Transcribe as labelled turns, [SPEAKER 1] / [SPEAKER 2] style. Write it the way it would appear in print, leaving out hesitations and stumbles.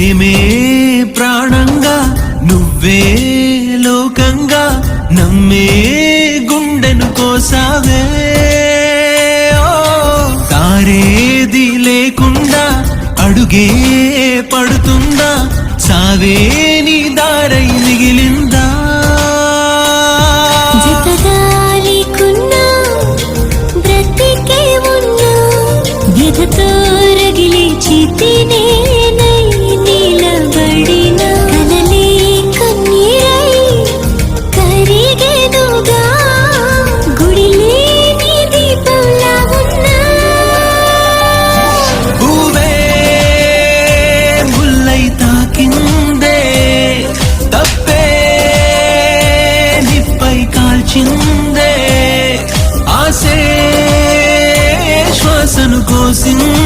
[SPEAKER 1] ప్రేమే ప్రాణంగా నువ్వే లోకంగా నమ్మే గుండెను కోసావే తారేది లేకుండా అడుగే పడుతుందా సావే నీ దారై మిగిలిందా
[SPEAKER 2] రగిలే చితినే నిలబడిన కలలే కన్నీరై కరిగెనుగా గుడిలే నీ దీపంలా ఉన్నా
[SPEAKER 1] ఊవే ముల్లై తాకిందే తప్పే నిప్పై కాల్చిందే ఆసే శ్వాసను కోసిందే